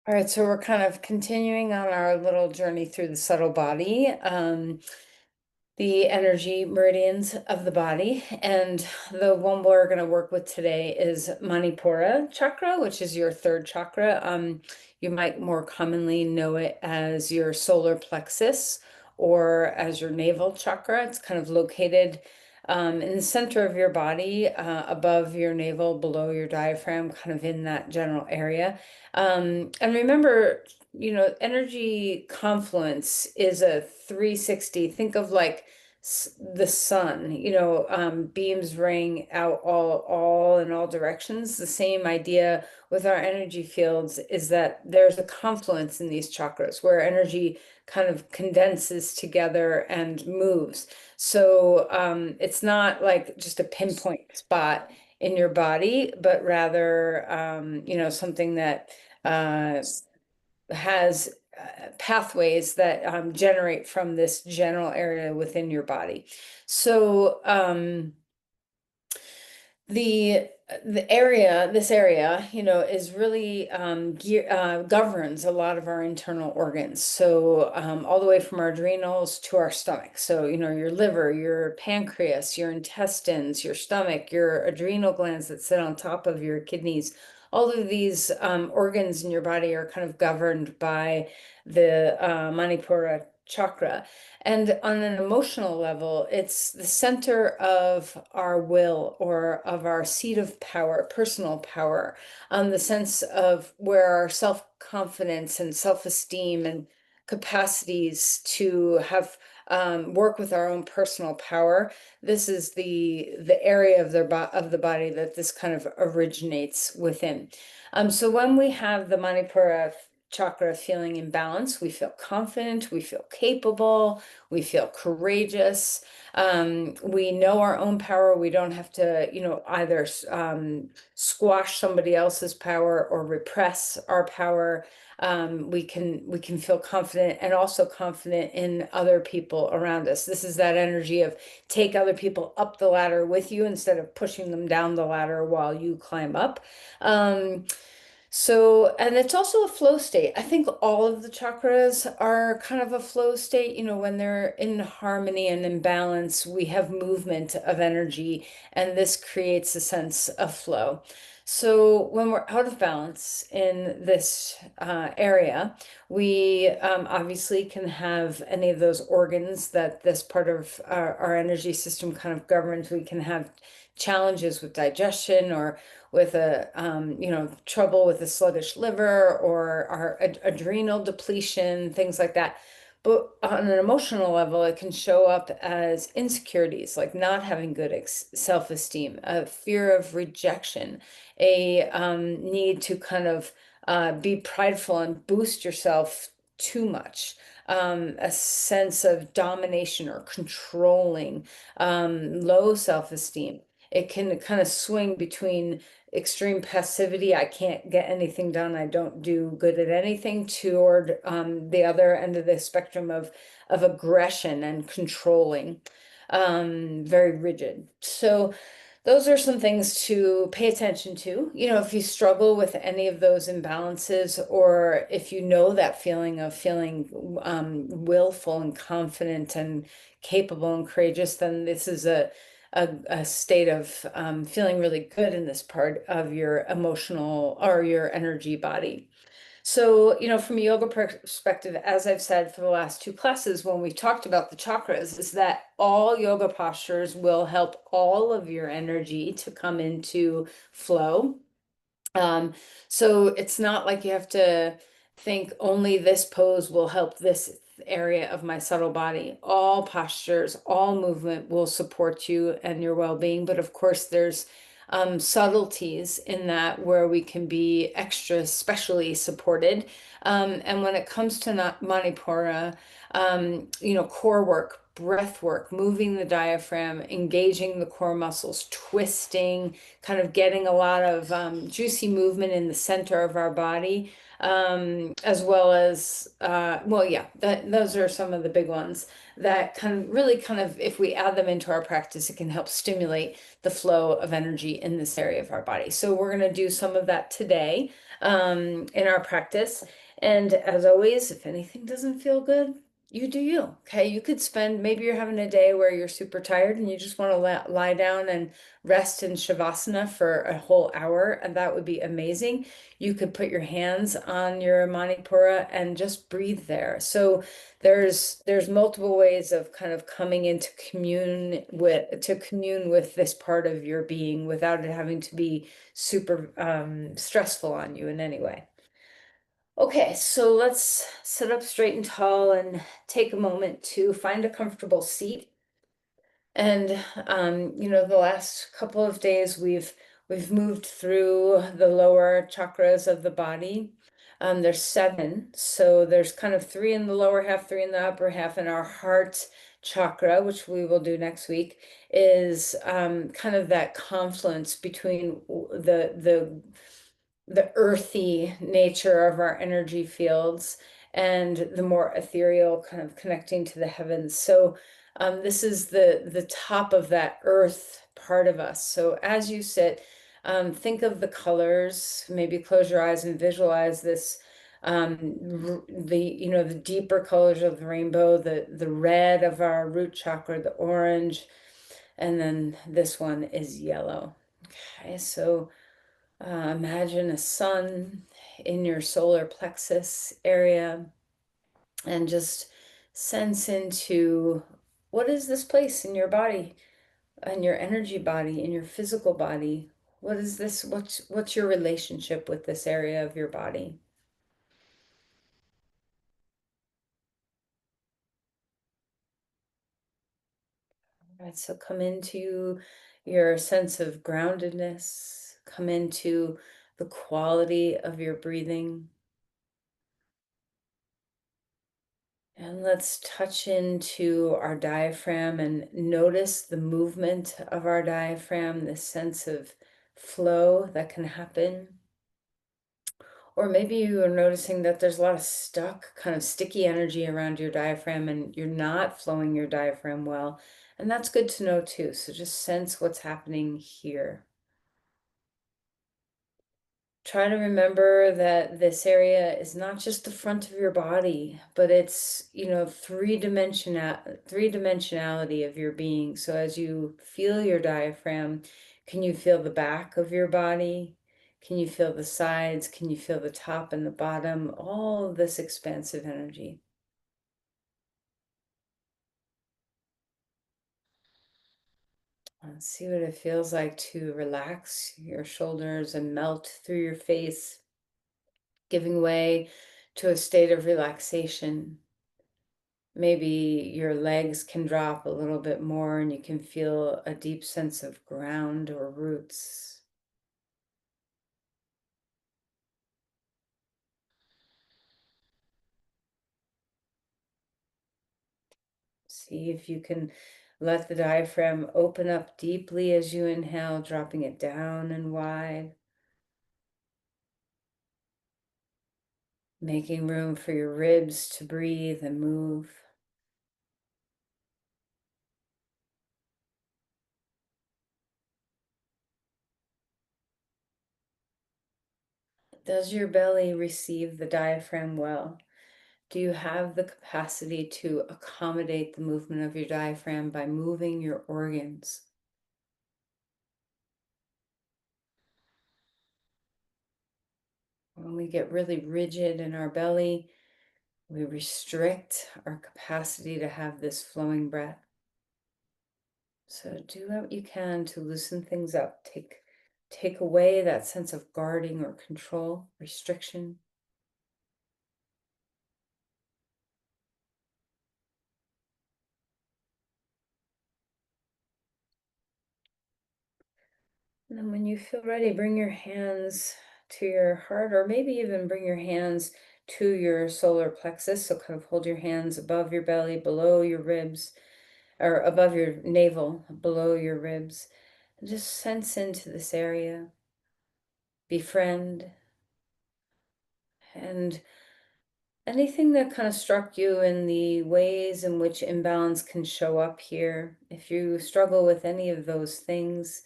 All right, so we're kind of continuing on our little journey through the subtle body, the energy meridians of the body. And the one we're going to work with today is Manipura chakra, which is your third chakra. You might more commonly know it as your solar plexus or as your navel chakra. It's kind of located in the center of your body, above your navel, below your diaphragm, kind of in that general area. And remember, energy confluence is a 360. Think of like the sun, beams ring out all in all directions. The same idea with our energy fields is that there's a confluence in these chakras where energy kind of condenses together and moves. So it's not like just a pinpoint spot in your body, but rather, something that uh, has pathways that generate from this general area within your body. So the this area, is really governs a lot of our internal organs. So all the way from our adrenals to our stomach. So, your liver, your pancreas, your intestines, your stomach, your adrenal glands that sit on top of your kidneys. All of these organs in your body are kind of governed by the Manipura chakra. And on an emotional level, it's the center of our will or of our seat of power, personal power, the sense of where our self-confidence and self-esteem and capacities to have work with our own personal power. This is the area of of the body that this kind of originates within. So when we have the Manipura chakra feeling in balance, we feel confident, we feel capable, we feel courageous. We know our own power. We don't have to, either squash somebody else's power or repress our power. We can feel confident and also confident in other people around us. This is that energy of take other people up the ladder with you instead of pushing them down the ladder while you climb up. Um, and it's also a flow state. I think all of the chakras are kind of a flow state. When they're in harmony and in balance, we have movement of energy, and this creates a sense of flow. So when we're out of balance in this area, we obviously can have any of those organs that this part of our energy system kind of governs. We can have challenges with digestion or with trouble with a sluggish liver or our adrenal depletion, things like that. But on an emotional level, it can show up as insecurities, like not having good self-esteem, a fear of rejection, a need to kind of be prideful and boost yourself too much, a sense of domination or controlling, low self-esteem. It can kind of swing between extreme passivity, I can't get anything done, I don't do good at anything, toward the other end of the spectrum of aggression and controlling, very rigid. So those are some things to pay attention to. If you struggle with any of those imbalances, or if you know that feeling of feeling willful and confident and capable and courageous, then this is a state of feeling really good in this part of your emotional or your energy body. So, from a yoga perspective, as I've said for the last two classes, when we've talked about the chakras, is that all yoga postures will help all of your energy to come into flow. Um, so it's not like you have to think only this pose will help this area of my subtle body. All postures, all movement will support you and your well-being. But of course, there's subtleties in that where we can be extra specially supported. And when it comes to Manipura, core work breath work, moving the diaphragm, engaging the core muscles, twisting, kind of getting a lot of juicy movement in the center of our body, as well as, well, yeah, those are some of the big ones that kind of really kind of, if we add them into our practice, it can help stimulate the flow of energy in this area of our body. So we're going to do some of that today in our practice. And as always, if anything doesn't feel good, you do you. Okay. You could spend, maybe you're having a day where you're super tired and you just want to lie down and rest in Shavasana for a whole hour, and that would be amazing. You could put your hands on your Manipura and just breathe there. So there's multiple ways of kind of coming into commune with this part of your being without it having to be super stressful on you in any way. Okay, so let's sit up straight and tall and take a moment to find a comfortable seat. And the last couple of days we've moved through the lower chakras of the body. There's seven, so there's kind of three in the lower half, three in the upper half, and our heart chakra, which we will do next week, is kind of that confluence between the earthy nature of our energy fields and the more ethereal kind of connecting to the heavens. So this is the top of that earth part of us. So as you sit, think of the colors, maybe close your eyes and visualize this, the deeper colors of the rainbow, the red of our root chakra, the orange, and then this one is yellow. Okay, so imagine a sun in your solar plexus area and just sense into what is this place in your body, in your energy body, in your physical body? What is this? What's your relationship with this area of your body? All right, so come into your sense of groundedness, come into the quality of your breathing. And let's touch into our diaphragm and notice the movement of our diaphragm, this sense of flow that can happen. Or maybe you are noticing that there's a lot of stuck, kind of sticky energy around your diaphragm and you're not flowing your diaphragm well. And that's good to know too. So just sense what's happening here. Try to remember that this area is not just the front of your body, but it's, three dimensionality of your being. So as you feel your diaphragm, can you feel the back of your body? Can you feel the sides? Can you feel the top and the bottom? All of this expansive energy. See what it feels like to relax your shoulders and melt through your face, giving way to a state of relaxation. Maybe your legs can drop a little bit more and you can feel a deep sense of ground or roots. See if you can let the diaphragm open up deeply as you inhale, dropping it down and wide, making room for your ribs to breathe and move. Does your belly receive the diaphragm well? Do you have the capacity to accommodate the movement of your diaphragm by moving your organs? When we get really rigid in our belly, we restrict our capacity to have this flowing breath. So do what you can to loosen things up. Take away that sense of guarding or control, restriction. And then when you feel ready, bring your hands to your heart, or maybe even bring your hands to your solar plexus. So kind of hold your hands above your belly, below your ribs. or above your navel, below your ribs. And just sense into this area, befriend, and anything that kind of struck you in the ways in which imbalance can show up here. If you struggle with any of those things,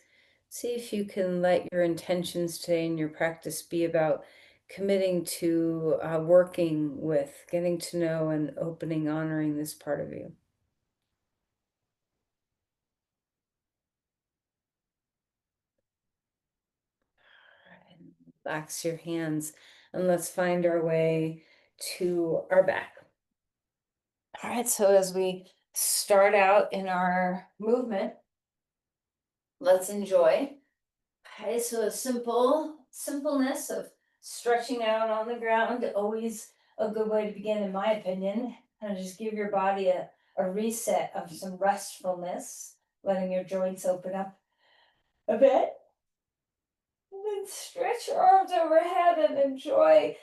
see if you can let your intentions today in your practice be about committing to working with, getting to know, and opening, honoring this part of you. And relax your hands, and let's find our way to our back. All right, so as we start out in our movement, let's enjoy. Okay, so a simpleness of stretching out on the ground, always a good way to begin, in my opinion. And just give your body a reset of some restfulness, letting your joints open up a bit. And then stretch your arms overhead and enjoy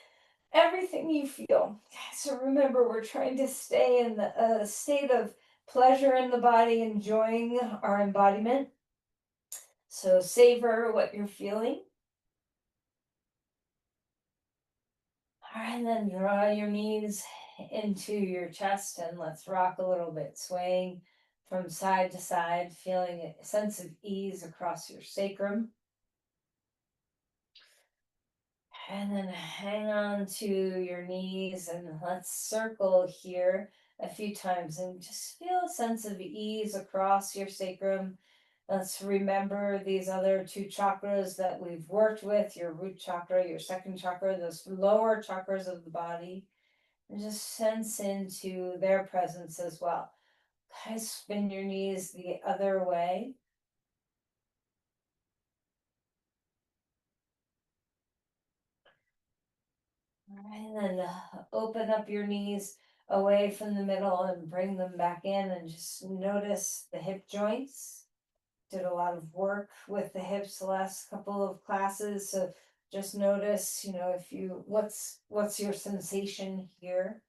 everything you feel. So remember, we're trying to stay in the state of pleasure in the body, enjoying our embodiment. So savor what you're feeling. All right, and then draw your knees into your chest and let's rock a little bit, swaying from side to side, feeling a sense of ease across your sacrum. And then hang on to your knees and let's circle here a few times and just feel a sense of ease across your sacrum. Let's remember these other two chakras that we've worked with, your root chakra, your second chakra, those lower chakras of the body. And just sense into their presence as well. Okay, spin your knees the other way. All right, and then open up your knees away from the middle and bring them back in and just notice the hip joints. Did a lot of work with the hips the last couple of classes, so just notice, if you what's your sensation here.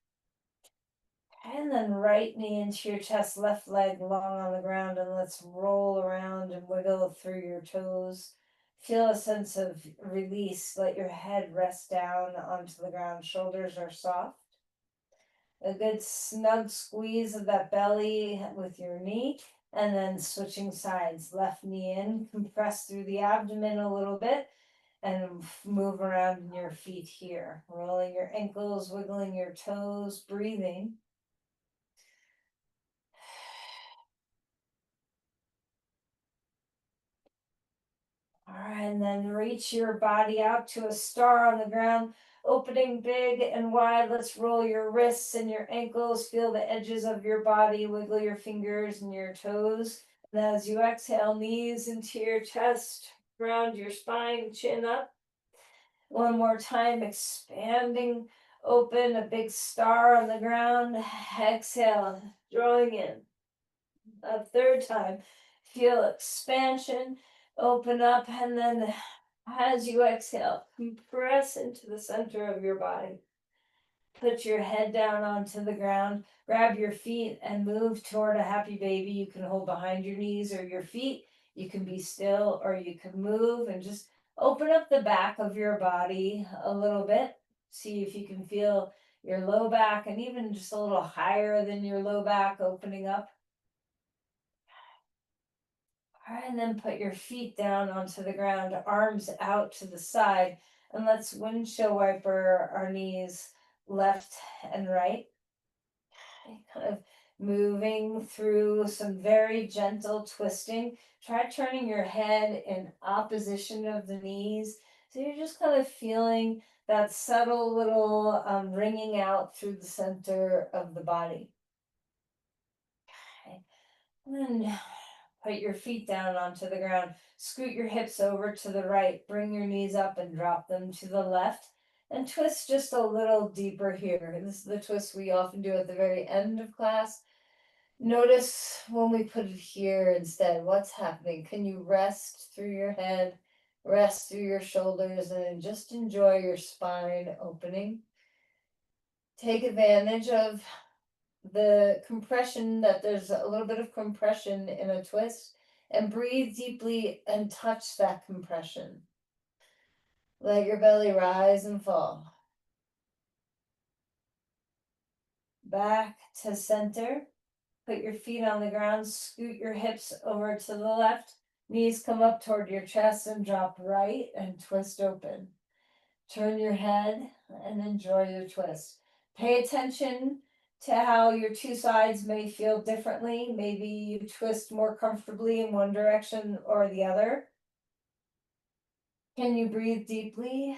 And then right knee into your chest, left leg long on the ground, and let's roll around and wiggle through your toes. Feel a sense of release. Let your head rest down onto the ground. Shoulders are soft. A good snug squeeze of that belly with your knee, and then switching sides. Left knee in, compress through the abdomen a little bit, and move around in your feet here. Rolling your ankles, wiggling your toes, breathing. All right, and then reach your body out to a star on the ground, opening big and wide. Let's roll your wrists and your ankles. Feel the edges of your body, wiggle your fingers and your toes. And as you exhale, knees into your chest, round your spine, chin up. One more time, expanding open, a big star on the ground. Exhale, drawing in. A third time, feel expansion, open up, and then as you exhale, compress into the center of your body. Put your head down onto the ground, grab your feet and move toward a happy baby. You can hold behind your knees or your feet. You can be still or you can move and just open up the back of your body a little bit. See if you can feel your low back and even just a little higher than your low back opening up. All right, and then put your feet down onto the ground, arms out to the side, and let's windshield wiper our knees left and right. Kind of moving through some very gentle twisting. Try turning your head in opposition of the knees. So you're just kind of feeling that subtle little ringing out through the center of the body. Okay. And then put your feet down onto the ground. Scoot your hips over to the right. Bring your knees up and drop them to the left. And twist just a little deeper here. This is the twist we often do at the very end of class. Notice when we put it here instead, what's happening? Can you rest through your head, rest through your shoulders, and just enjoy your spine opening? Take advantage of the compression, that there's a little bit of compression in a twist, and breathe deeply and touch that compression. Let your belly rise and fall. Back to center. Put your feet on the ground, scoot your hips over to the left, knees come up toward your chest and drop right and twist open. Turn your head and enjoy your twist. Pay attention to how your two sides may feel differently. Maybe you twist more comfortably in one direction or the other. Can you breathe deeply,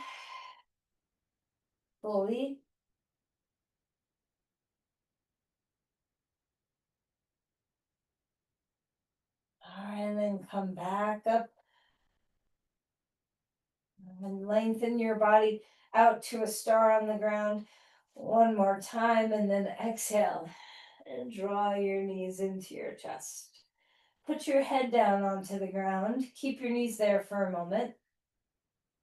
fully? All right, and then come back up and lengthen your body out to a star on the ground one more time, and then exhale and draw your knees into your chest. Put your head down onto the ground. Keep your knees there for a moment.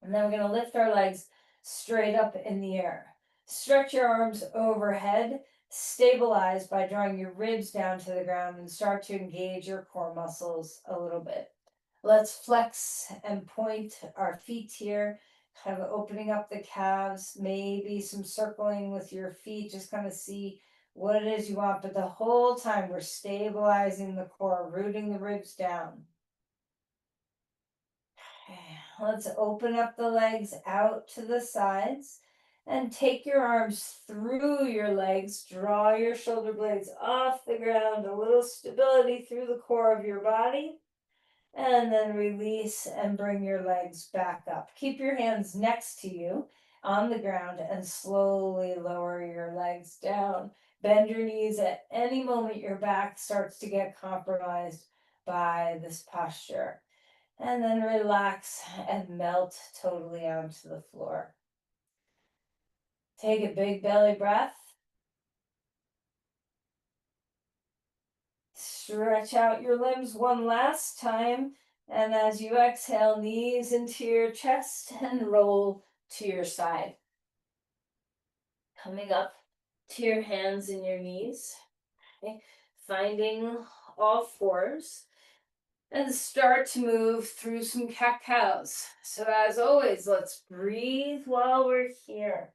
And then we're going to lift our legs straight up in the air. Stretch your arms overhead. Stabilize by drawing your ribs down to the ground and start to engage your core muscles a little bit. Let's flex and point our feet here, kind of opening up the calves, maybe some circling with your feet, just kind of see what it is you want. But the whole time we're stabilizing the core, rooting the ribs down. Let's open up the legs out to the sides and take your arms through your legs. Draw your shoulder blades off the ground, a little stability through the core of your body. And then release and bring your legs back up. Keep your hands next to you on the ground and slowly lower your legs down. Bend your knees at any moment your back starts to get compromised by this posture. And then relax and melt totally onto the floor. Take a big belly breath. Stretch out your limbs one last time. And as you exhale, knees into your chest and roll to your side. Coming up to your hands and your knees. Okay. Finding all fours. And start to move through some cat-cows. So as always, let's breathe while we're here.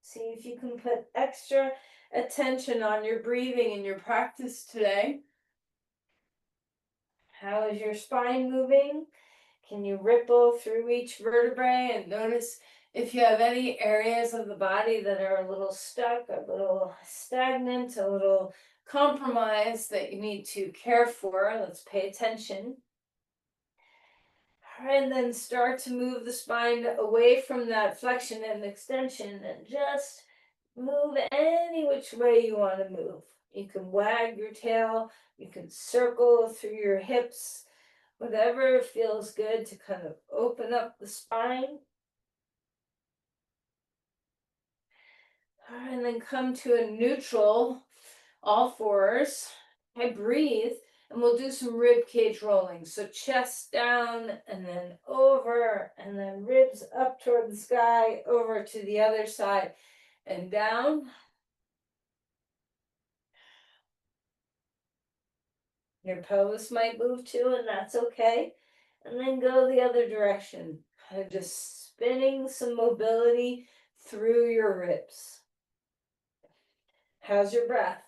See if you can put extra attention on your breathing in your practice today. How is your spine moving? Can you ripple through each vertebrae and notice if you have any areas of the body that are a little stuck, a little stagnant, a little compromised that you need to care for? Let's pay attention. And then start to move the spine away from that flexion and extension and just move any which way you want to move. You can wag your tail, you can circle through your hips, whatever feels good to kind of open up the spine. And then come to a neutral, all fours. I breathe, and we'll do some rib cage rolling. So chest down and then over, and then ribs up toward the sky, over to the other side and down. Your pelvis might move too, and that's okay. And then go the other direction, kind of just spinning some mobility through your ribs. How's your breath?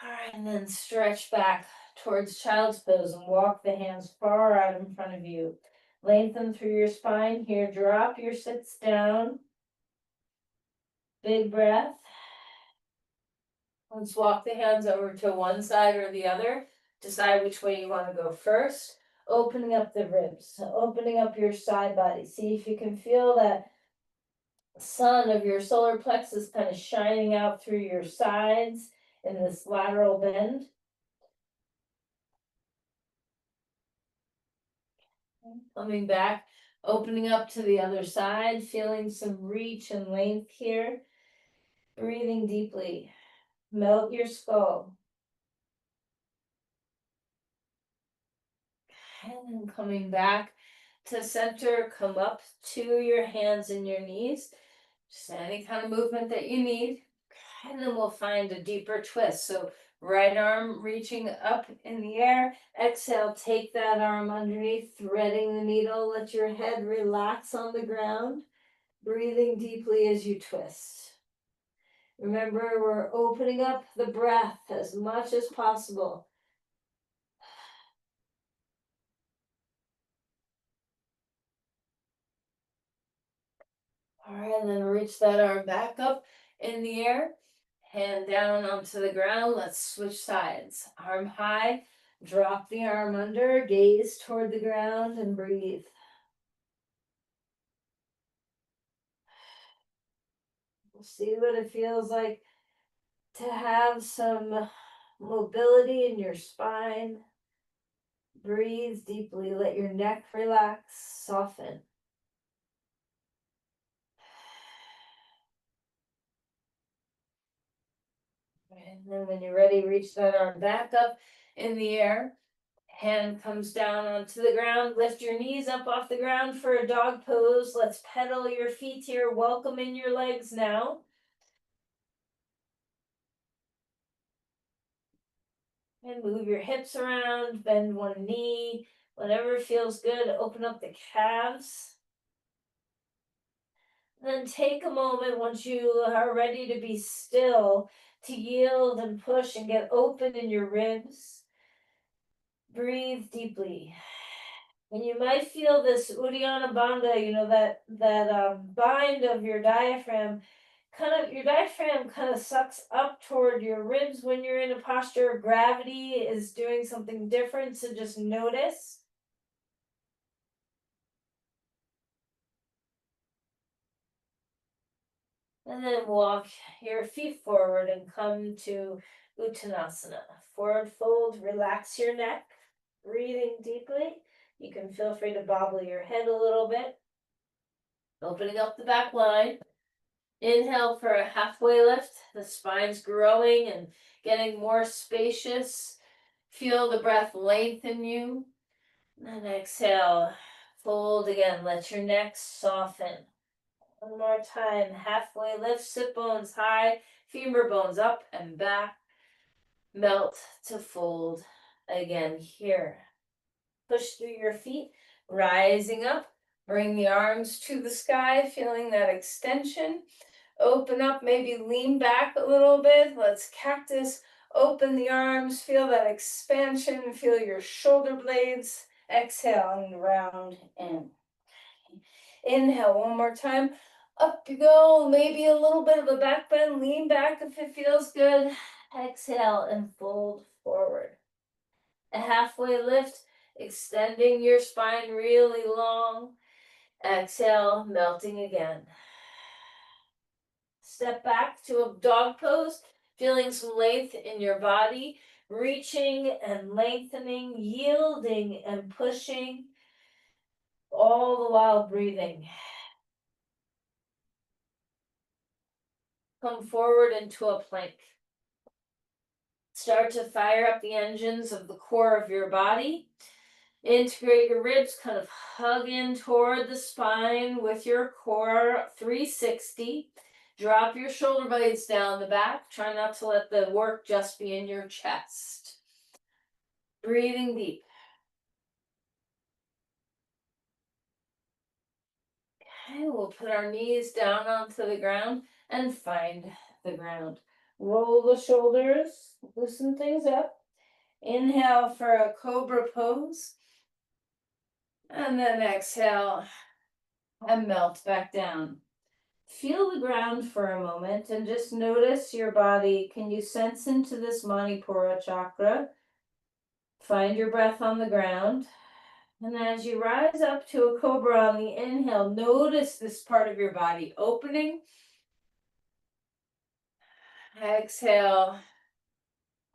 All right, and then stretch back towards child's pose and walk the hands far out in front of you. Lengthen through your spine here. Drop your sits down. Big breath. Let's walk the hands over to one side or the other. Decide which way you want to go first. Opening up the ribs, opening up your side body. See if you can feel that sun of your solar plexus kind of shining out through your sides in this lateral bend. Coming back, opening up to the other side, feeling some reach and length here. Breathing deeply. Melt your skull. And then coming back to center, come up to your hands and your knees. Just any kind of movement that you need. And then we'll find a deeper twist. So right arm reaching up in the air. Exhale, take that arm underneath, threading the needle. Let your head relax on the ground. Breathing deeply as you twist. Remember, we're opening up the breath as much as possible. All right, and then reach that arm back up in the air. Hand down onto the ground. Let's switch sides. Arm high. Drop the arm under. Gaze toward the ground and breathe. See what it feels like to have some mobility in your spine. Breathe deeply. Let your neck relax, soften. And then when you're ready, reach that arm back up in the air. Hand comes down onto the ground. Lift your knees up off the ground for a dog pose. Let's pedal your feet here. Welcome in your legs now. And move your hips around. Bend one knee. Whatever feels good. Open up the calves. Then take a moment once you are ready to be still to yield and push and get open in your ribs. Breathe deeply. And you might feel this Uddiyana Bandha, that bind of your diaphragm. Your diaphragm kind of sucks up toward your ribs when you're in a posture. Gravity is doing something different, so just notice. And then walk your feet forward and come to Uttanasana. Forward fold, relax your neck, breathing deeply. You can feel free to bobble your head a little bit. Opening up the back line. Inhale for a halfway lift. The spine's growing and getting more spacious. Feel the breath lengthen you. And then exhale. Fold again. Let your neck soften. One more time. Halfway lift. Sit bones high. Femur bones up and back. Melt to fold again here. Push through your feet. Rising up. Bring the arms to the sky. Feeling that extension. Open up, maybe lean back a little bit. Let's cactus. Open the arms, feel that expansion, feel your shoulder blades. Exhale and round in. Inhale one more time. Up you go, maybe a little bit of a back bend. Lean back if it feels good. Exhale and fold forward. A halfway lift, extending your spine really long. Exhale, melting again. Step back to a dog pose, feeling some length in your body, reaching and lengthening, yielding and pushing, all the while breathing. Come forward into a plank. Start to fire up the engines of the core of your body. Integrate your ribs, kind of hug in toward the spine with your core, 360. Drop your shoulder blades down the back. Try not to let the work just be in your chest. Breathing deep. Okay, we'll put our knees down onto the ground and find the ground. Roll the shoulders, loosen things up. Inhale for a cobra pose. And then exhale and melt back down. Feel the ground for a moment and just notice your body. Can you sense into this Manipura chakra? Find your breath on the ground. And as you rise up to a cobra on the inhale, notice this part of your body opening. Exhale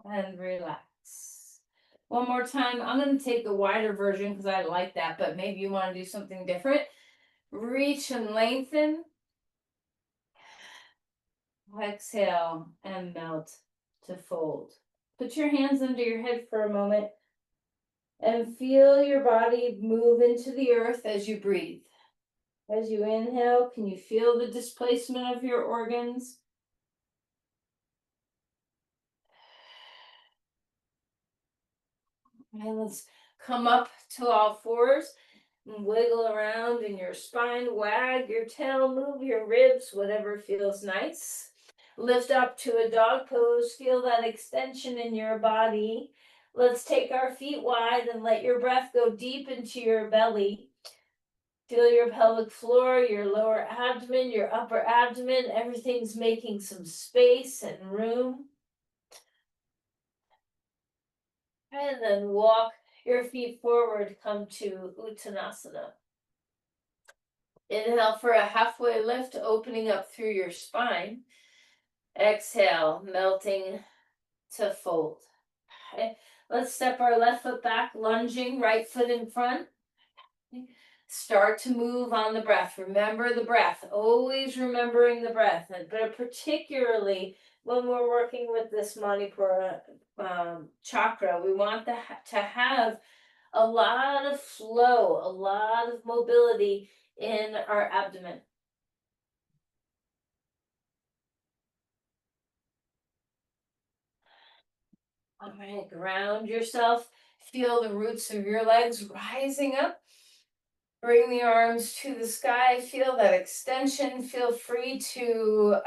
and relax. One more time. I'm going to take the wider version because I like that, but maybe you want to do something different. Reach and lengthen. Exhale and melt to fold. Put your hands under your head for a moment and feel your body move into the earth as you breathe. As you inhale, can you feel the displacement of your organs? And let's come up to all fours and wiggle around in your spine, wag your tail, move your ribs, whatever feels nice. Lift up to a dog pose, feel that extension in your body. Let's take our feet wide and let your breath go deep into your belly. Feel your pelvic floor, your lower abdomen, your upper abdomen. Everything's making some space and room. And then walk your feet forward, come to Uttanasana. Inhale for a halfway lift, opening up through your spine. Exhale, melting to fold. Okay. Let's step our left foot back, lunging, right foot in front. Start to move on the breath. Remember the breath, always remembering the breath, but particularly when we're working with this Manipura chakra, we want to have a lot of flow, a lot of mobility in our abdomen. All right, ground yourself. Feel the roots of your legs rising up. Bring the arms to the sky. Feel that extension. Feel free to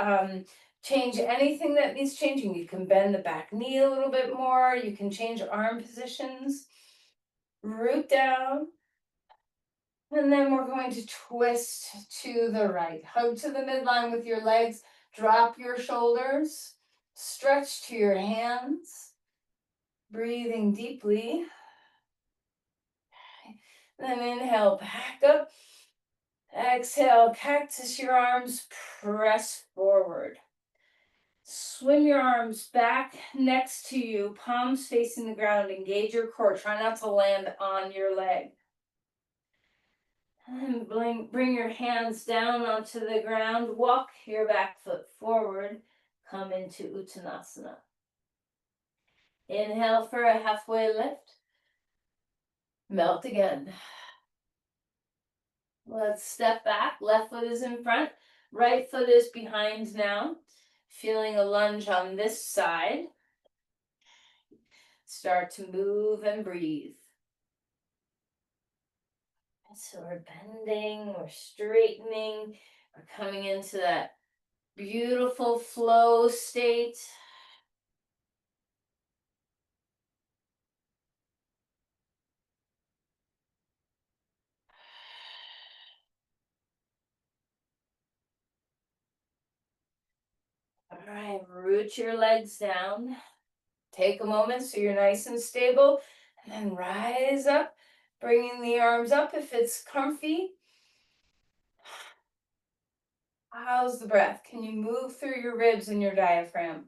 change anything that needs changing. You can bend the back knee a little bit more. You can change arm positions. Root down. And then we're going to twist to the right. Hug to the midline with your legs. Drop your shoulders. Stretch to your hands. Breathing deeply. Then inhale, back up. Exhale, cactus your arms, press forward. Swim your arms back next to you, palms facing the ground. Engage your core. Try not to land on your leg. And bring your hands down onto the ground. Walk your back foot forward. Come into Uttanasana. Inhale for a halfway lift. Melt again. Let's step back. Left foot is in front. Right foot is behind now. Feeling a lunge on this side. Start to move and breathe. So we're bending, we're straightening, we're coming into that beautiful flow state. All right, root your legs down. Take a moment so you're nice and stable, and then rise up, bringing the arms up if it's comfy. How's the breath? Can you move through your ribs and your diaphragm?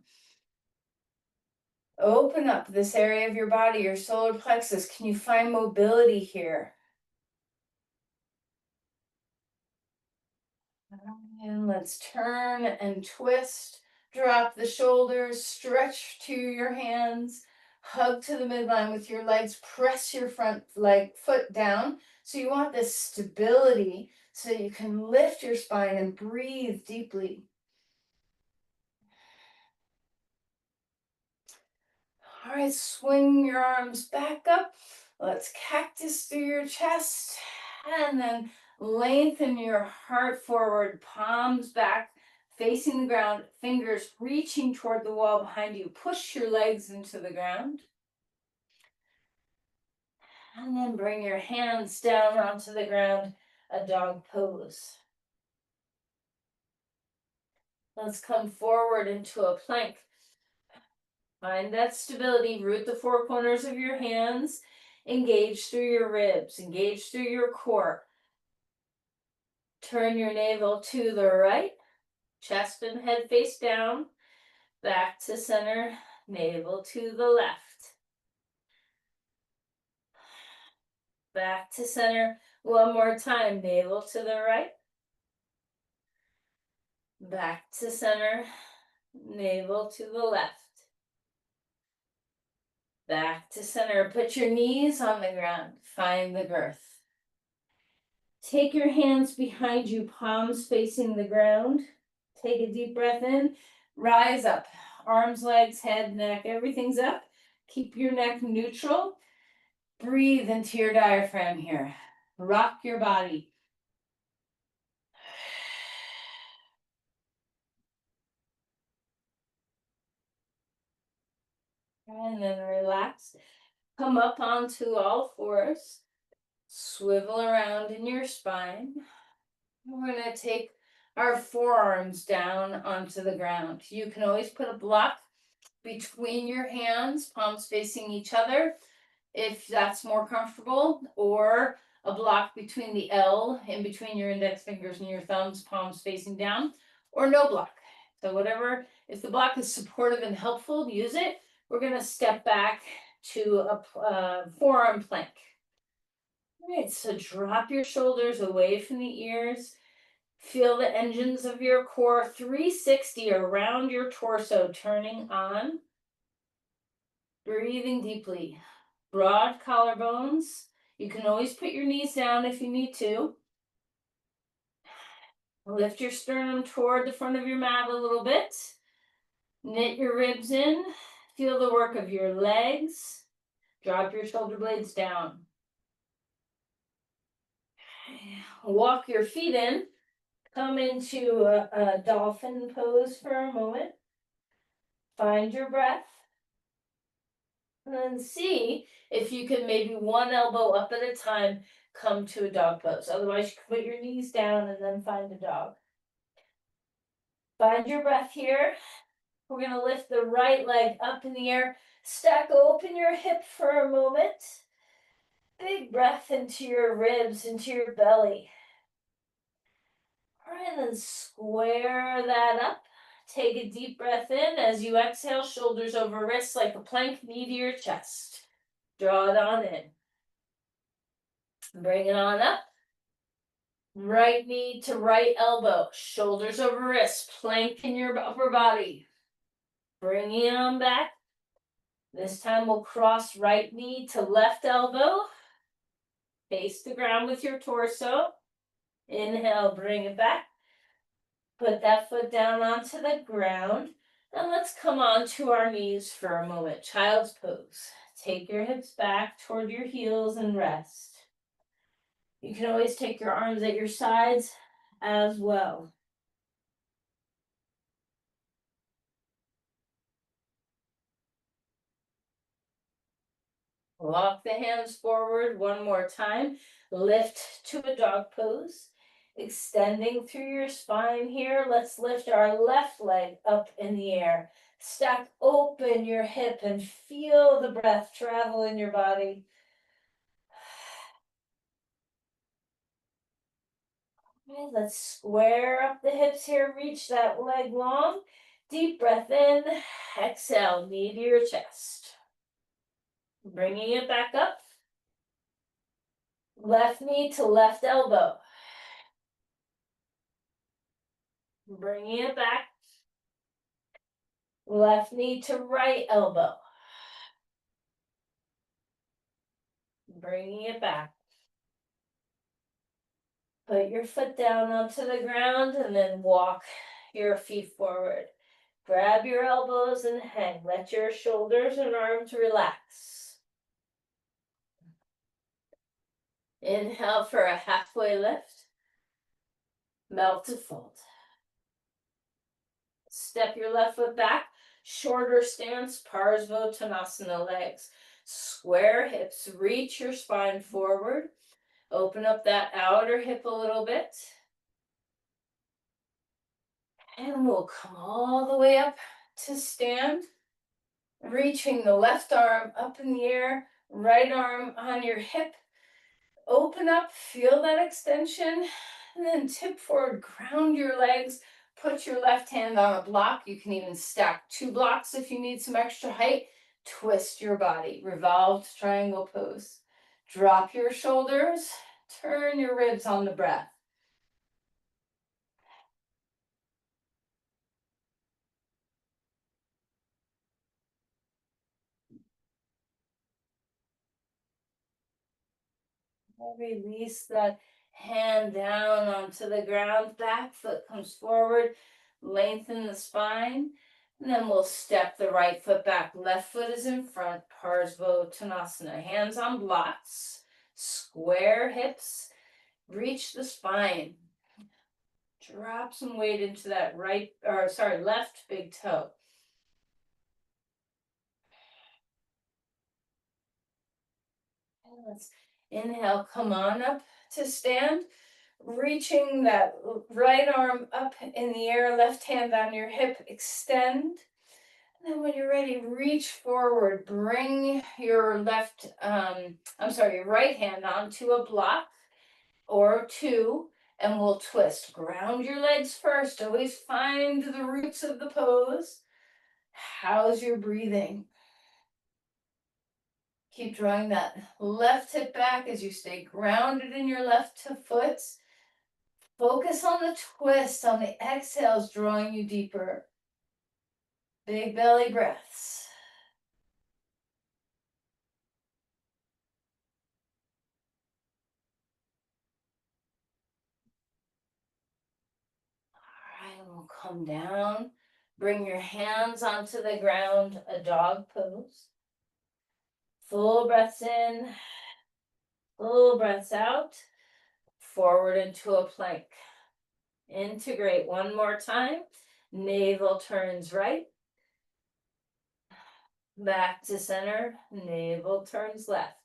Open up this area of your body, your solar plexus. Can you find mobility here? And let's turn and twist. Drop the shoulders, stretch to your hands, hug to the midline with your legs, press your front leg foot down. So you want this stability so you can lift your spine and breathe deeply. All right, swing your arms back up. Let's cactus through your chest and then lengthen your heart forward, palms back, facing the ground, fingers reaching toward the wall behind you. Push your legs into the ground. And then bring your hands down onto the ground, a dog pose. Let's come forward into a plank. Find that stability, root the four corners of your hands, engage through your ribs, engage through your core. Turn your navel to the right, chest and head face down, back to center, navel to the left. Back to center, one more time, navel to the right. Back to center, navel to the left. Back to center, put your knees on the ground, find the girth. Take your hands behind you, palms facing the ground. Take a deep breath in, rise up. Arms, legs, head, neck, everything's up. Keep your neck neutral. Breathe into your diaphragm here. Rock your body. And then relax. Come up onto all fours. Swivel around in your spine. We're going to take our forearms down onto the ground. You can always put a block between your hands, palms facing each other, if that's more comfortable, or a block between the L, in between your index fingers and your thumbs, palms facing down, or no block. So whatever, if the block is supportive and helpful, use it. We're going to step back to a forearm plank. All right, so drop your shoulders away from the ears. Feel the engines of your core 360 around your torso, turning on. Breathing deeply. Broad collarbones. You can always put your knees down if you need to. Lift your sternum toward the front of your mat a little bit. Knit your ribs in. Feel the work of your legs. Drop your shoulder blades down. Walk your feet in. Come into a dolphin pose for a moment. Find your breath. And then see if you can maybe one elbow up at a time come to a dog pose. Otherwise, you can put your knees down and then find a dog. Find your breath here. We're going to lift the right leg up in the air. Stack open your hip for a moment. Big breath into your ribs, into your belly. All right, then square that up. Take a deep breath in. As you exhale, shoulders over wrists like a plank, knee to your chest. Draw it on in. Bring it on up. Right knee to right elbow, shoulders over wrists, plank in your upper body. Bring it on back. This time we'll cross right knee to left elbow. Face the ground with your torso. Inhale, bring it back. Put that foot down onto the ground. And let's come onto our knees for a moment. Child's pose. Take your hips back toward your heels and rest. You can always take your arms at your sides as well. Walk the hands forward one more time. Lift to a dog pose. Extending through your spine here. Let's lift our left leg up in the air. Stack open your hip and feel the breath travel in your body. Okay, let's square up the hips here. Reach that leg long. Deep breath in. Exhale, knee to your chest. Bringing it back up. Left knee to left elbow. Bringing it back. Left knee to right elbow. Bringing it back. Put your foot down onto the ground and then walk your feet forward. Grab your elbows and hang. Let your shoulders and arms relax. Inhale for a halfway lift. Melt to fold. Step your left foot back. Shorter stance, Parsvottanasana legs. Square hips. Reach your spine forward. Open up that outer hip a little bit. And we'll come all the way up to stand. Reaching the left arm up in the air, right arm on your hip. Open up, feel that extension, and then tip forward, ground your legs. Put your left hand on a block. You can even stack 2 blocks if you need some extra height. Twist your body, revolved triangle pose. Drop your shoulders, turn your ribs on the breath. Release that hand down onto the ground. Back foot comes forward. Lengthen the spine. And then we'll step the right foot back. Left foot is in front. Parsvottanasana. Hands on blocks. Square hips. Reach the spine. Drop some weight into that left big toe. And let's inhale, come on up to stand. Reaching that right arm up in the air, left hand on your hip, extend. And then when you're ready, reach forward, bring your your right hand onto a block or two, and we'll twist. Ground your legs first. Always find the roots of the pose. How's your breathing? Keep drawing that left hip back as you stay grounded in your left foot. Focus on the twist, on the exhales, drawing you deeper. Big belly breaths. All right, we'll come down. Bring your hands onto the ground, a dog pose. Full breaths in, full breaths out. Forward into a plank. Integrate one more time. Navel turns right. Back to center. Navel turns left.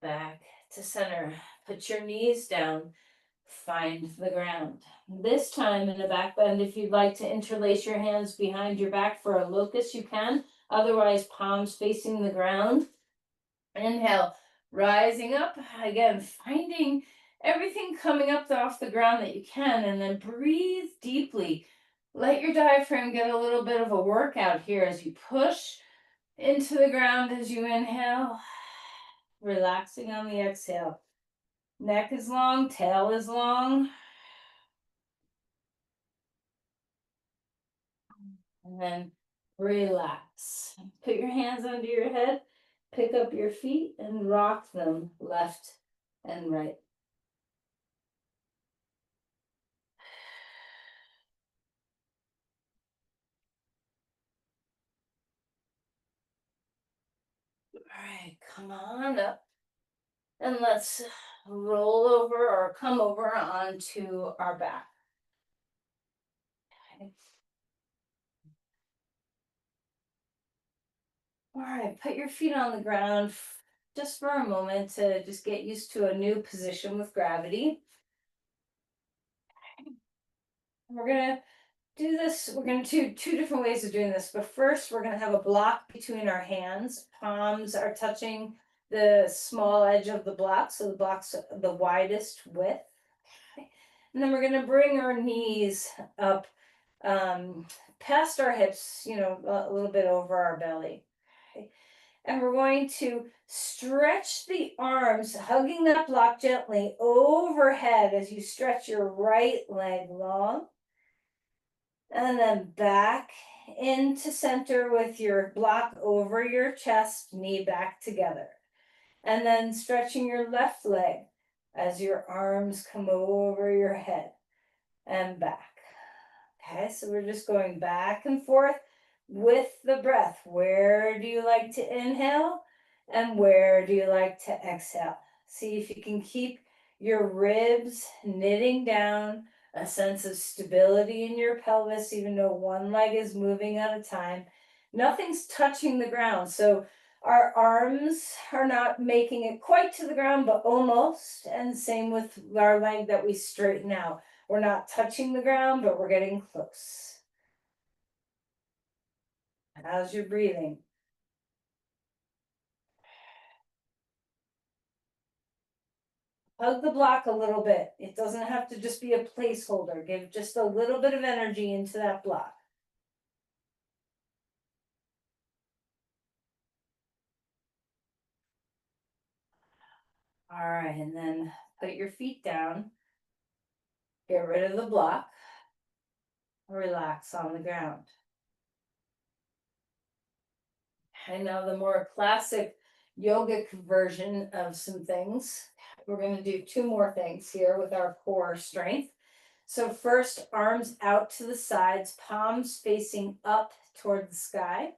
Back to center. Put your knees down. Find the ground. This time in a back bend, if you'd like to interlace your hands behind your back for a locust, you can. Otherwise, palms facing the ground. Inhale, rising up. Again, finding everything coming up off the ground that you can, and then breathe deeply. Let your diaphragm get a little bit of a workout here as you push into the ground as you inhale. Relaxing on the exhale. Neck is long, tail is long. And then relax. Put your hands under your head, pick up your feet and rock them left and right. All right, come on up. And let's roll over or come over onto our back. Okay. All right, put your feet on the ground just for a moment to just get used to a new position with gravity. We're gonna do this. We're gonna do two different ways of doing this. But first, we're gonna have a block between our hands. Palms are touching the small edge of the block, so the block's the widest width. Okay. And then we're gonna bring our knees up past our hips, a little bit over our belly. Okay. And we're going to stretch the arms, hugging that block gently overhead as you stretch your right leg long. And then back into center with your block over your chest, knee back together. And then stretching your left leg as your arms come over your head and back. Okay, so we're just going back and forth with the breath. Where do you like to inhale and where do you like to exhale? See if you can keep your ribs knitting down, a sense of stability in your pelvis, even though one leg is moving at a time. Nothing's touching the ground. So our arms are not making it quite to the ground, but almost. And same with our leg that we straighten out. We're not touching the ground, but we're getting close. How's your breathing? Hug the block a little bit. It doesn't have to just be a placeholder. Give just a little bit of energy into that block. All right, and then put your feet down. Get rid of the block. Relax on the ground. And now the more classic yogic version of some things. We're going to do two more things here with our core strength. So first, arms out to the sides, palms facing up toward the sky.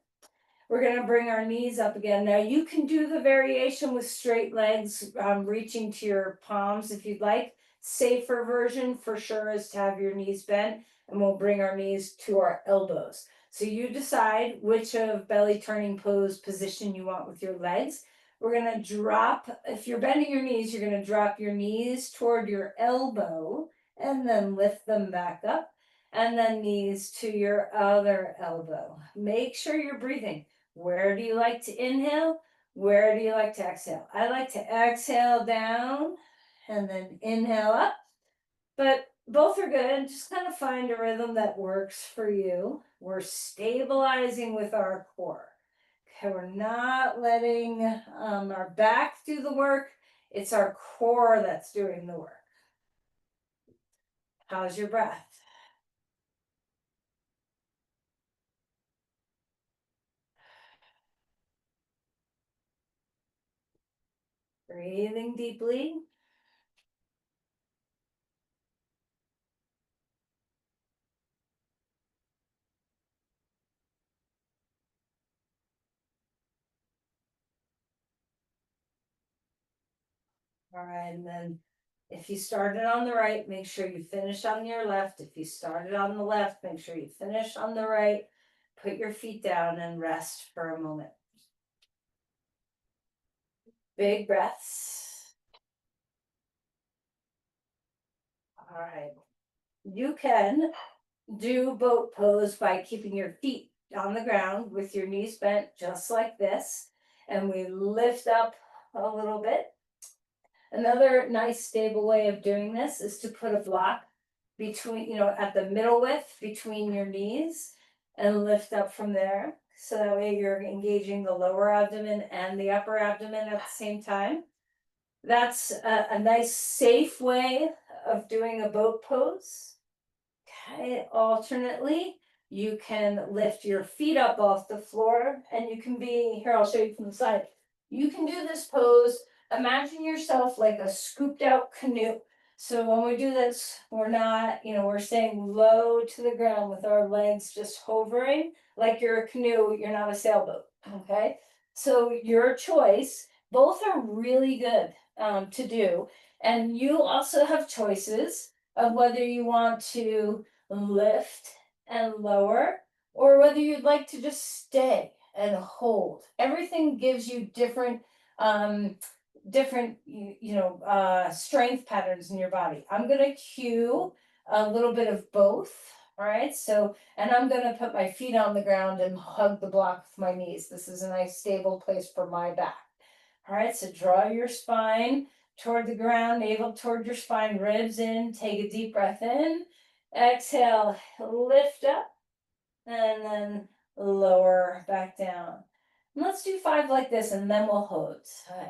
We're going to bring our knees up again. Now you can do the variation with straight legs, reaching to your palms if you'd like. Safer version for sure is to have your knees bent, and we'll bring our knees to our elbows. So you decide which of belly turning pose position you want with your legs. We're going to drop, if you're bending your knees, you're going to drop your knees toward your elbow and then lift them back up, and then knees to your other elbow. Make sure you're breathing. Where do you like to inhale? Where do you like to exhale? I like to exhale down and then inhale up, but both are good. Just kind of find a rhythm that works for you. We're stabilizing with our core. Okay, we're not letting our back do the work. It's our core that's doing the work. How's your breath? Breathing deeply. All right, and then if you started on the right, make sure you finish on your left. If you started on the left, make sure you finish on the right. Put your feet down and rest for a moment. Big breaths. All right. You can do boat pose by keeping your feet on the ground with your knees bent just like this. And we lift up a little bit. Another nice stable way of doing this is to put a block between, at the middle width between your knees and lift up from there. So that way you're engaging the lower abdomen and the upper abdomen at the same time. That's a nice safe way of doing a boat pose. Okay, alternately, you can lift your feet up off the floor and you can here, I'll show you from the side. You can do this pose. Imagine yourself like a scooped out canoe. So when we do this, we're not, we're staying low to the ground with our legs just hovering like you're a canoe, you're not a sailboat. Okay. So your choice, both are really good to do. And you also have choices of whether you want to lift and lower, or whether you'd like to just stay and hold. Everything gives you different strength patterns in your body. I'm going to cue a little bit of both. All right, so, and I'm going to put my feet on the ground and hug the block with my knees. This is a nice stable place for my back. All right, so draw your spine toward the ground, navel toward your spine, ribs in. Take a deep breath in. Exhale, lift up, and then lower back down. And let's do 5 like this, and then we'll hold.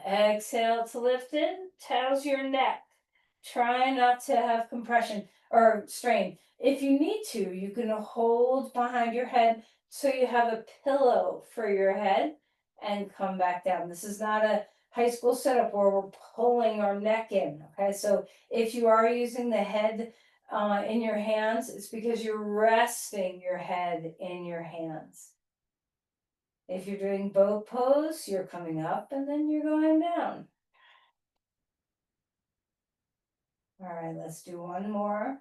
Exhale to lift in, tows your neck. Try not to have compression or strain. If you need to, you can hold behind your head so you have a pillow for your head and come back down. This is not a high school setup where we're pulling our neck in. Okay, so if you are using the head in your hands, it's because you're resting your head in your hands. If you're doing boat pose, you're coming up and then you're going down. All right, let's do one more.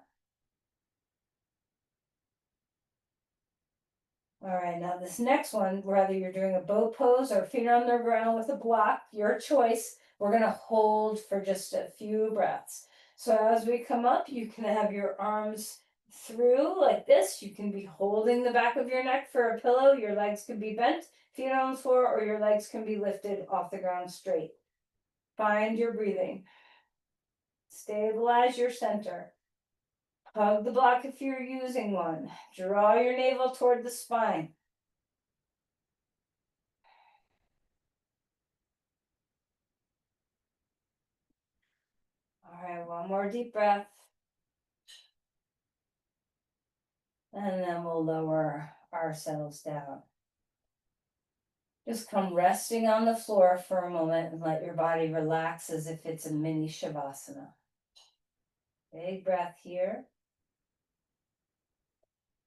All right, now this next one, whether you're doing a boat pose or feet on the ground with a block, your choice. We're gonna hold for just a few breaths. So as we come up, you can have your arms through like this. You can be holding the back of your neck for a pillow. Your legs can be bent, feet on the floor, or your legs can be lifted off the ground straight. Find your breathing. Stabilize your center. Hug the block if you're using one. Draw your navel toward the spine. All right, one more deep breath. And then we'll lower ourselves down. Just come resting on the floor for a moment and let your body relax as if it's a mini Shavasana. Big breath here.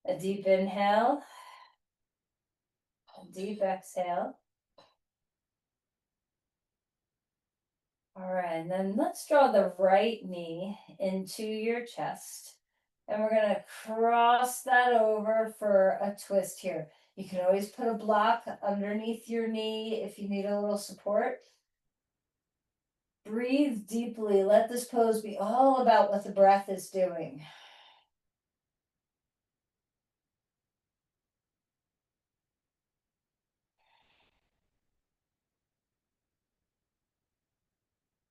A deep inhale, a deep exhale. All right, and then let's draw the right knee into your chest. And we're going to cross that over for a twist here. You can always put a block underneath your knee if you need a little support. Breathe deeply. Let this pose be all about what the breath is doing.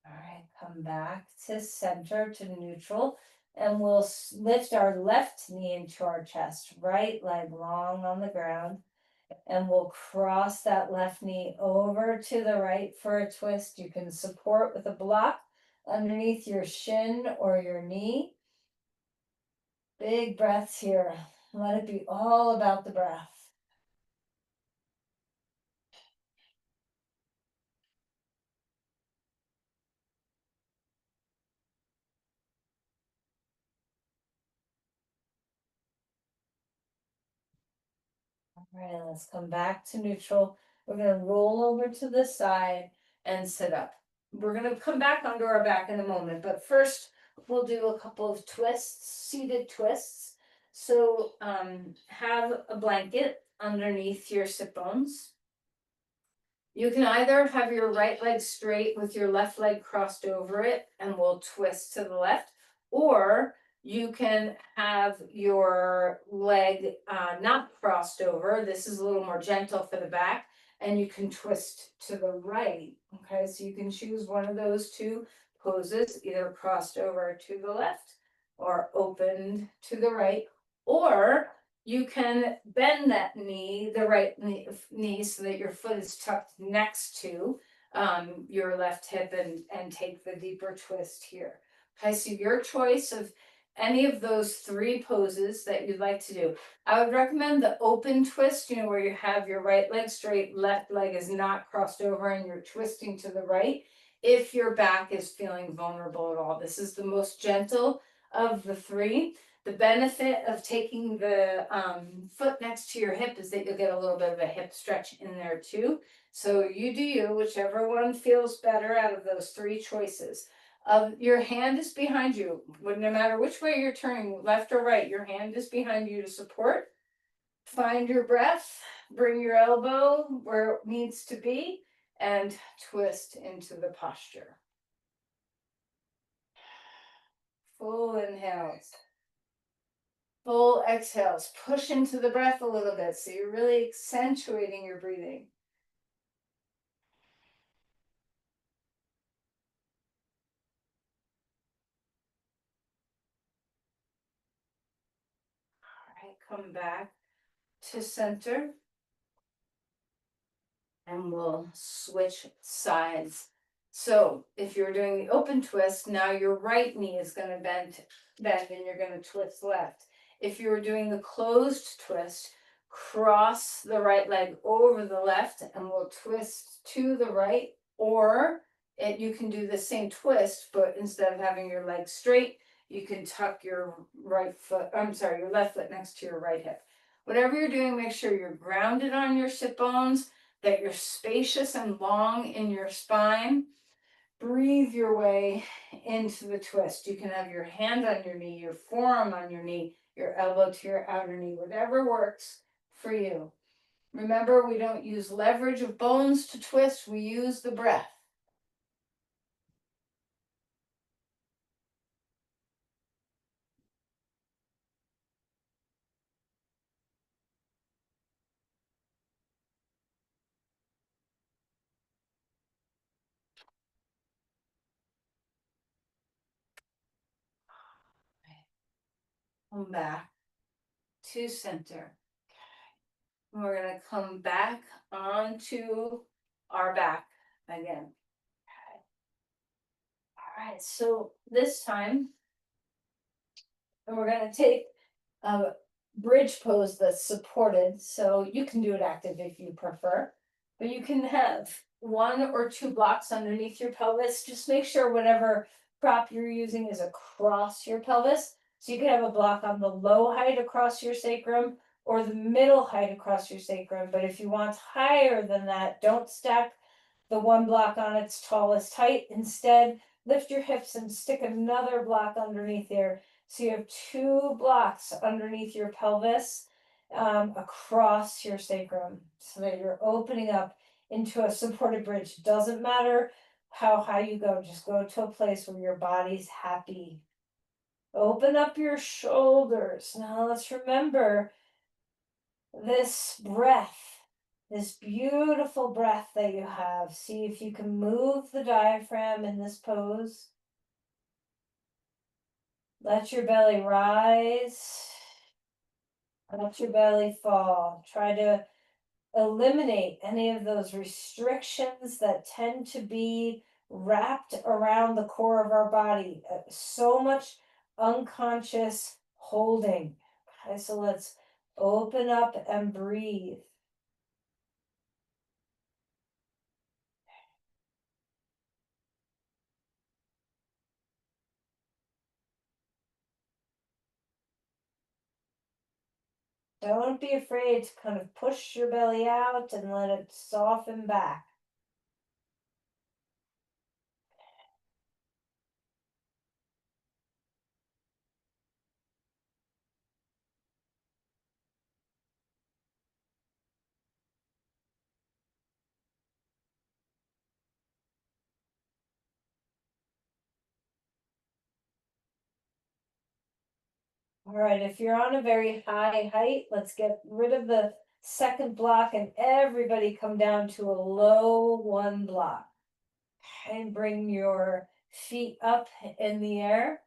All right, come back to center, to neutral, and we'll lift our left knee into our chest, right leg long on the ground, and we'll cross that left knee over to the right for a twist. You can support with a block underneath your shin or your knee. Big breaths here. Let it be all about the breath. All right, let's come back to neutral. We're going to roll over to the side and sit up. We're going to come back onto our back in a moment, but first we'll do a couple of twists, seated twists. So have a blanket underneath your sit bones. You can either have your right leg straight with your left leg crossed over it and we'll twist to the left, or you can have your leg not crossed over. This is a little more gentle for the back, and you can twist to the right. Okay, so you can choose one of those two poses, either crossed over to the left or opened to the right, or you can bend that knee, the right knee, so that your foot is tucked next to your left hip and take the deeper twist here. Okay, so your choice of any of those three poses that you'd like to do. I would recommend the open twist, where you have your right leg straight, left leg is not crossed over, and you're twisting to the right if your back is feeling vulnerable at all. This is the most gentle of the three. The benefit of taking the foot next to your hip is that you'll get a little bit of a hip stretch in there too. So you do you, whichever one feels better out of those three choices. Your hand is behind you. No matter which way you're turning, left or right, your hand is behind you to support. Find your breath, bring your elbow where it needs to be, and twist into the posture. Full inhales. Full exhales. Push into the breath a little bit so you're really accentuating your breathing. All right, come back to center. And we'll switch sides. So if you're doing the open twist, now your right knee is going to bend and you're going to twist left. If you were doing the closed twist, cross the right leg over the left and we'll twist to the right, or you can do the same twist, but instead of having your leg straight, you can tuck your your left foot next to your right hip. Whatever you're doing, make sure you're grounded on your sit bones, that you're spacious and long in your spine. Breathe your way into the twist. You can have your hand on your knee, your forearm on your knee, your elbow to your outer knee, whatever works for you. Remember, we don't use leverage of bones to twist, we use the breath. Come back to center. And we're going to come back onto our back again. All right, so this time, and we're going to take a bridge pose that's supported. So you can do it active if you prefer, but you can have one or two blocks underneath your pelvis. Just make sure whatever prop you're using is across your pelvis So you can have a block on the low height across your sacrum or the middle height across your sacrum. But if you want higher than that, don't stack the one block on its tallest height. Instead, lift your hips and stick another block underneath there. So you have two blocks underneath your pelvis, across your sacrum, so that you're opening up into a supported bridge. Doesn't matter how high you go, just go to a place where your body's happy. Open up your shoulders. Now let's remember this breath, this beautiful breath that you have. See if you can move the diaphragm in this pose. Let your belly rise. Let your belly fall. Try to eliminate any of those restrictions that tend to be wrapped around the core of our body. So much unconscious holding. Okay, so let's open up and breathe. Don't be afraid to kind of push your belly out and let it soften back. All right, if you're on a very high height, let's get rid of the second block and everybody come down to a low one block. And bring your feet up in the air.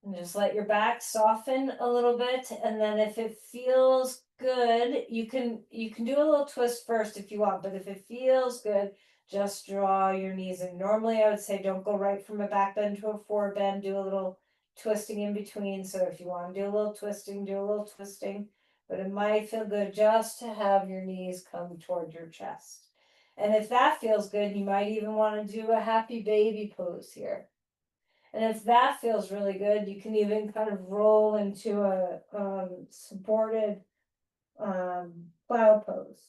And just let your back soften a little bit. And then if it feels good, you can do a little twist first if you want, but if it feels good, just draw your knees in. Normally I would say don't go right from a back bend to a forward bend, do a little twisting in between. So if you want to do a little twisting, do a little twisting. But it might feel good just to have your knees come toward your chest. And if that feels good, you might even want to do a happy baby pose here. And if that feels really good, you can even kind of roll into a supported plow pose.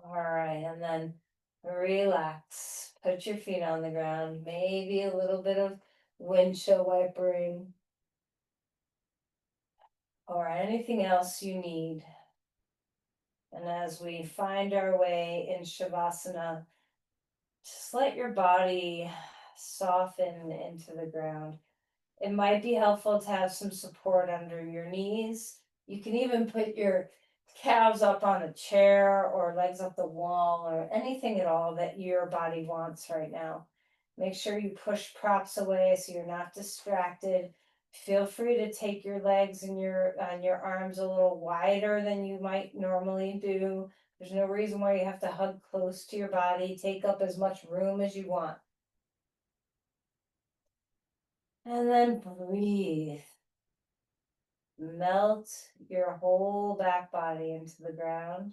All right, and then relax. Put your feet on the ground. Maybe a little bit of windshield wipering or anything else you need. And as we find our way in Shavasana, just let your body soften into the ground. It might be helpful to have some support under your knees. You can even put your calves up on a chair or legs up the wall or anything at all that your body wants right now. Make sure you push props away so you're not distracted. Feel free to take your legs and your arms a little wider than you might normally do. There's no reason why you have to hug close to your body. Take up as much room as you want. And then breathe. Melt your whole back body into the ground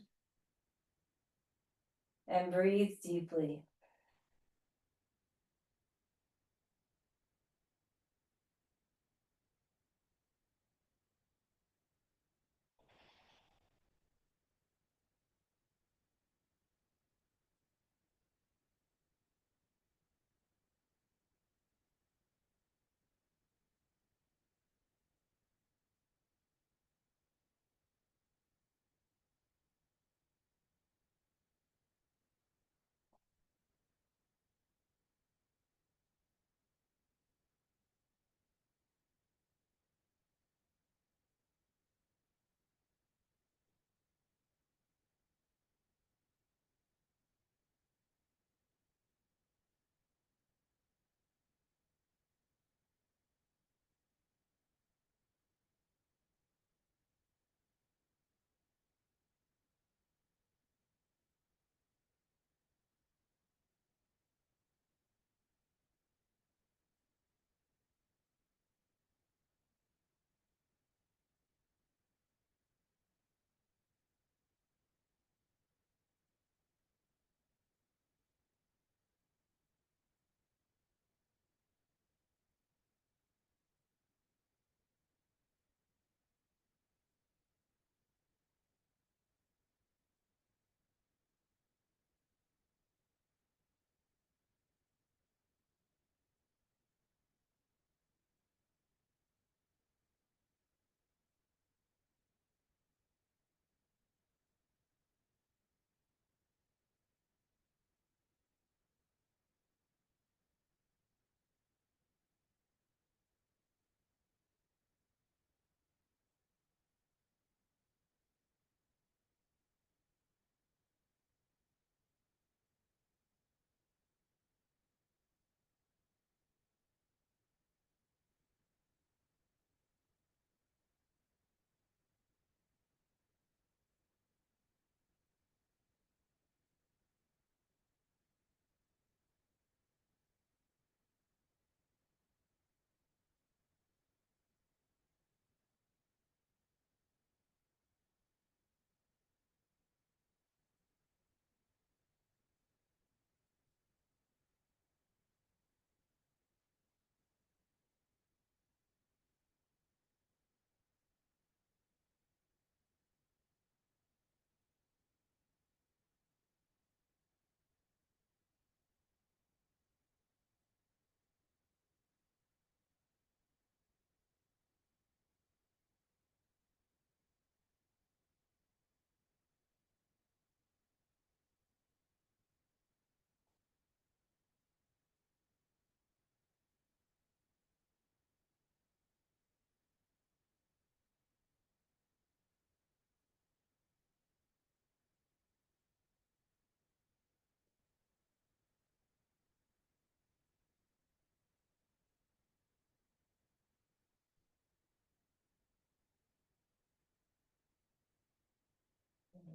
and breathe deeply.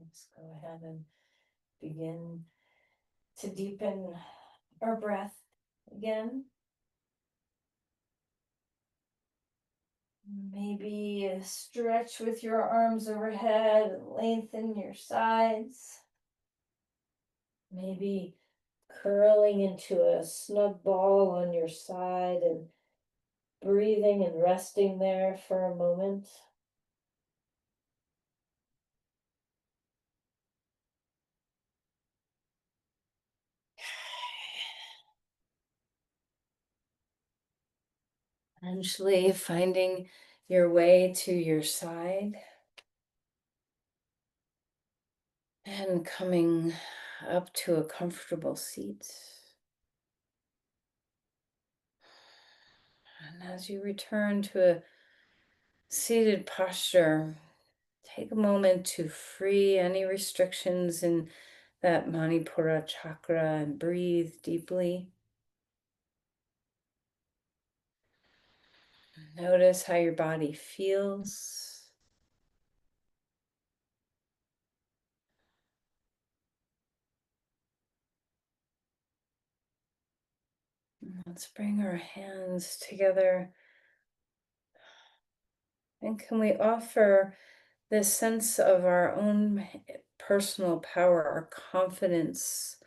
Let's go ahead and begin to deepen our breath again. Maybe stretch with your arms overhead and lengthen your sides. Maybe curling into a snug ball on your side and breathing and resting there for a moment. Eventually finding your way to your side and coming up to a comfortable seat. And as you return to a seated posture, take a moment to free any restrictions in that Manipura chakra and breathe deeply. Notice how your body feels. Let's bring our hands together. And can we offer this sense of our own personal power, our confidence,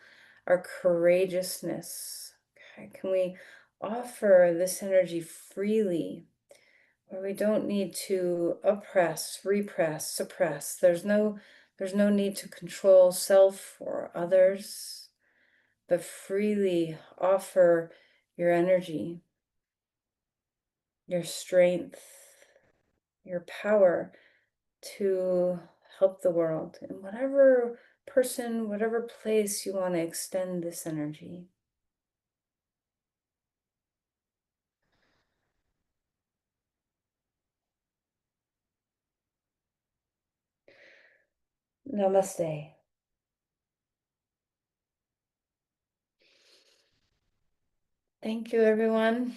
our courageousness? Okay, can we offer this energy freely, where we don't need to oppress, repress, suppress? There's no need to control self or others, but freely offer your energy, your strength, your power to help the world in whatever person, whatever place you want to extend this energy. Namaste. Thank you, everyone.